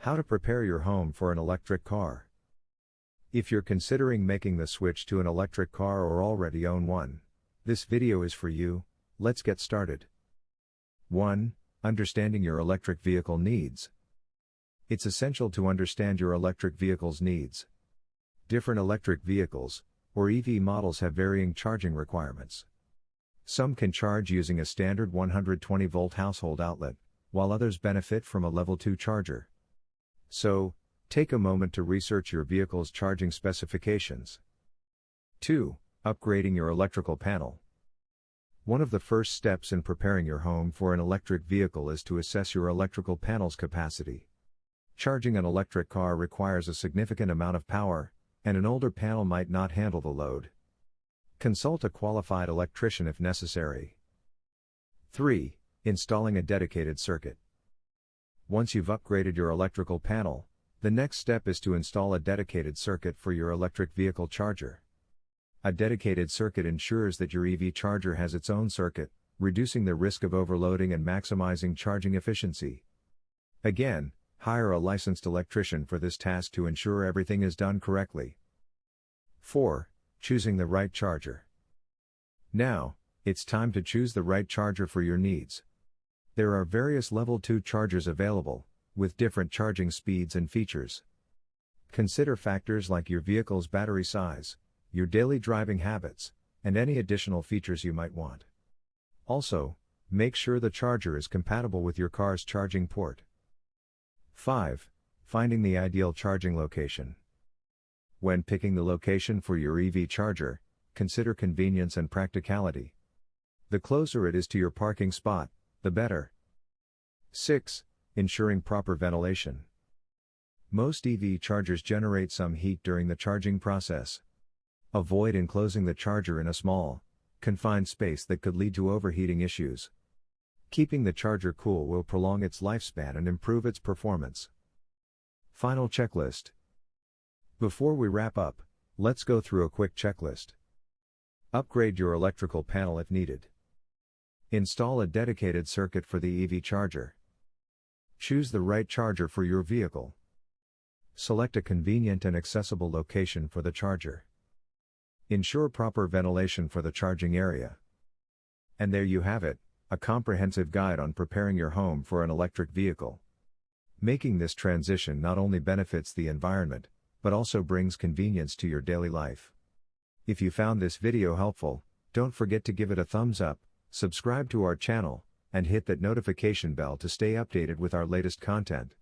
How to prepare your home for an electric car. If you're considering making the switch to an electric car or already own one, this video is for you. Let's get started. 1. Understanding your electric vehicle needs. It's essential to understand your electric vehicle's needs. Different electric vehicles, or EV models, have varying charging requirements. Some can charge using a standard 120-volt household outlet, while others benefit from a level 2 charger. So, take a moment to research your vehicle's charging specifications. 2. Upgrading your electrical panel. One of the first steps in preparing your home for an electric vehicle is to assess your electrical panel's capacity. Charging an electric car requires a significant amount of power, and an older panel might not handle the load. Consult a qualified electrician if necessary. 3. Installing a dedicated circuit. Once you've upgraded your electrical panel, the next step is to install a dedicated circuit for your electric vehicle charger. A dedicated circuit ensures that your EV charger has its own circuit, reducing the risk of overloading and maximizing charging efficiency. Again, hire a licensed electrician for this task to ensure everything is done correctly. 4. Choosing the right charger. Now, it's time to choose the right charger for your needs. There are various level 2 chargers available, with different charging speeds and features. Consider factors like your vehicle's battery size, your daily driving habits, and any additional features you might want. Also, make sure the charger is compatible with your car's charging port. 5. Finding the ideal charging location. When picking the location for your EV charger, consider convenience and practicality. The closer it is to your parking spot, the better. 6. Ensuring proper ventilation. Most EV chargers generate some heat during the charging process. Avoid enclosing the charger in a small, confined space that could lead to overheating issues. Keeping the charger cool will prolong its lifespan and improve its performance. Final checklist. Before we wrap up, let's go through a quick checklist. Upgrade your electrical panel if needed. Install a dedicated circuit for the EV charger. Choose the right charger for your vehicle. Select a convenient and accessible location for the charger. Ensure proper ventilation for the charging area. And there you have it, a comprehensive guide on preparing your home for an electric vehicle. Making this transition not only benefits the environment, but also brings convenience to your daily life. If you found this video helpful, don't forget to give it a thumbs up, subscribe to our channel, and hit that notification bell to stay updated with our latest content.